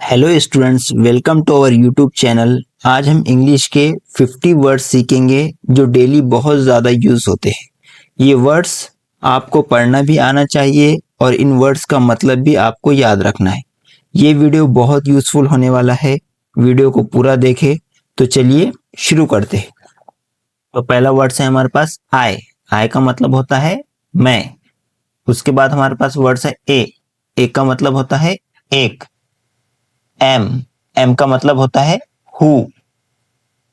Hello students, welcome to our YouTube channel. आज हम English के 50 वर्ड्स सीखेंगे जो डेली बहुत ज़्यादा यूज़ होते हैं। ये वर्ड्स आपको पढ़ना भी आना चाहिए और इन वर्ड्स का मतलब भी आपको याद रखना है। ये वीडियो बहुत यूज़फुल होने वाला है, वीडियो को पूरा देखें। तो चलिए शुरू करते हैं। तो पहला वर्ड्स है हमारे पास आई। आई का मतलब होता है मैं। उसके बाद हमारे पास वर्ड्स है ए का मतलब होता है एक। एम का मतलब होता है हु।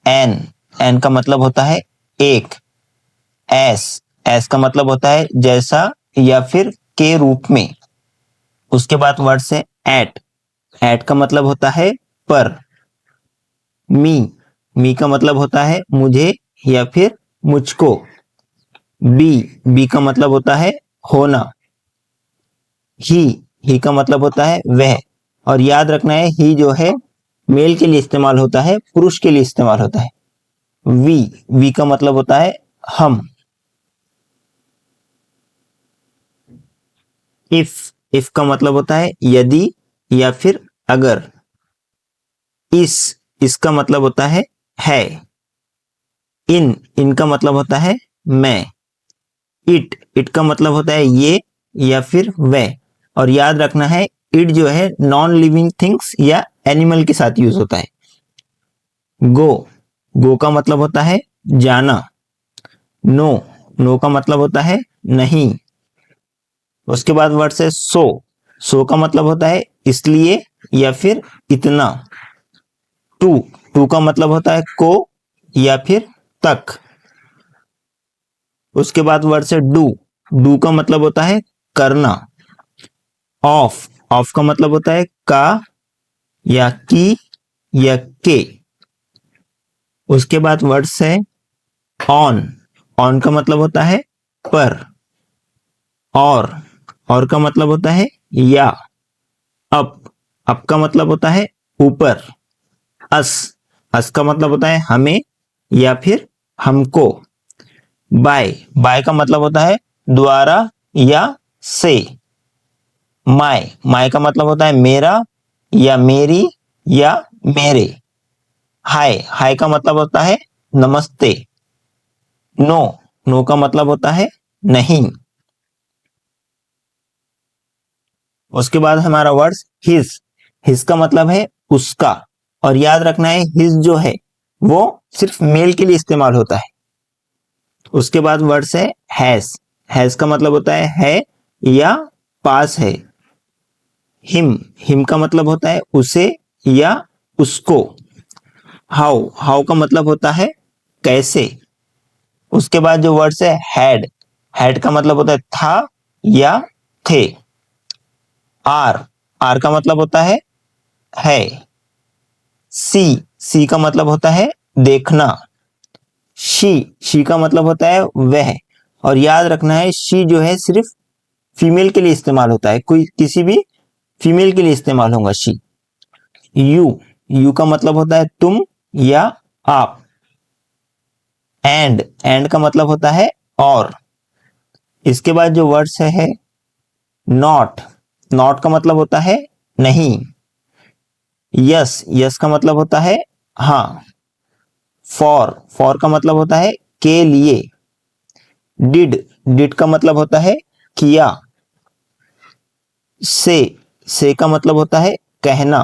एन का मतलब होता है एक। एस का मतलब होता है जैसा या फिर के रूप में। उसके बाद वर्ड से एट का मतलब होता है पर। मी का मतलब होता है मुझे या फिर मुझको। बी का मतलब होता है होना। ही का मतलब होता है वह। और याद रखना है ही जो है मेल के लिए इस्तेमाल होता है, पुरुष के लिए इस्तेमाल होता है। वी का मतलब होता है हम। इफ का मतलब होता है यदि या फिर अगर। इसका मतलब होता है इनका मतलब होता है मैं। इट का मतलब होता है ये या फिर वह। और याद रखना है इट जो है नॉन लिविंग थिंग्स या एनिमल के साथ यूज होता है। गो का मतलब होता है जाना। नो का मतलब होता है नहीं। उसके बाद वर्ड से सो का मतलब होता है इसलिए या फिर इतना। टू का मतलब होता है को या फिर तक। उसके बाद वर्ड से डू का मतलब होता है करना। ऑफ का मतलब होता है का या की या के। उसके बाद वर्ड से ऑन का मतलब होता है पर। और का मतलब होता है या। अप का मतलब होता है ऊपर। अस का मतलब होता है हमें या फिर हमको। बाय का मतलब होता है द्वारा या से। माय का मतलब होता है मेरा या मेरी या मेरे। हाय का मतलब होता है नमस्ते। नो का मतलब होता है नहीं। उसके बाद हमारा वर्ड हिज का मतलब है उसका। और याद रखना है हिज जो है वो सिर्फ मेल के लिए इस्तेमाल होता है। उसके बाद वर्ड है हैज का मतलब होता है या पास है। हिम का मतलब होता है उसे या उसको। हाउ का मतलब होता है कैसे। उसके बाद जो वर्ड है हैड का मतलब होता है था या थे। आर का मतलब होता है। सी का मतलब होता है देखना। शी का मतलब होता है वह। और याद रखना है शी जो है सिर्फ फीमेल के लिए इस्तेमाल होता है, कोई किसी भी फीमेल के लिए इस्तेमाल होगा शी। यू का मतलब होता है तुम या आप। एंड का मतलब होता है और। इसके बाद जो वर्ड्स है नॉट का मतलब होता है नहीं। यस का मतलब होता है हाँ। फॉर का मतलब होता है के लिए। डिड का मतलब होता है किया। से का मतलब होता है कहना।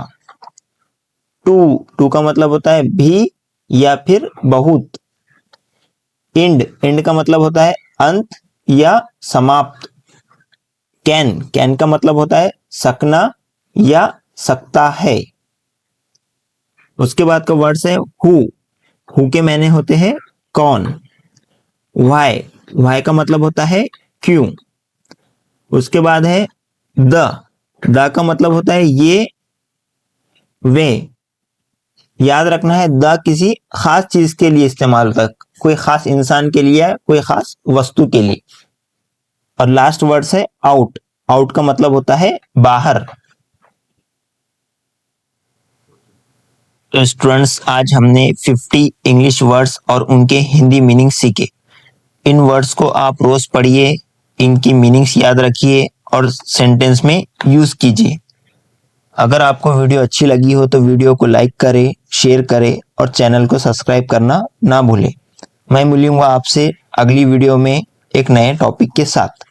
टू का मतलब होता है भी या फिर बहुत। एंड का मतलब होता है अंत या समाप्त। कैन का मतलब होता है सकना या सकता है। उसके बाद का वर्ड्स है हु के मैंने होते हैं कौन। वाई का मतलब होता है क्यों। उसके बाद है द का मतलब होता है ये वे। याद रखना है द किसी खास चीज के लिए इस्तेमाल होता है, कोई खास इंसान के लिए, कोई खास वस्तु के लिए। और लास्ट वर्ड है आउट का मतलब होता है बाहर। तो स्टूडेंट्स, आज हमने 50 इंग्लिश वर्ड्स और उनके हिंदी मीनिंग सीखे। इन वर्ड्स को आप रोज पढ़िए, इनकी मीनिंग्स याद रखिए और सेंटेंस में यूज कीजिए। अगर आपको वीडियो अच्छी लगी हो तो वीडियो को लाइक करें, शेयर करें और चैनल को सब्सक्राइब करना ना भूलें। मैं मिलूंगा आपसे अगली वीडियो में एक नए टॉपिक के साथ।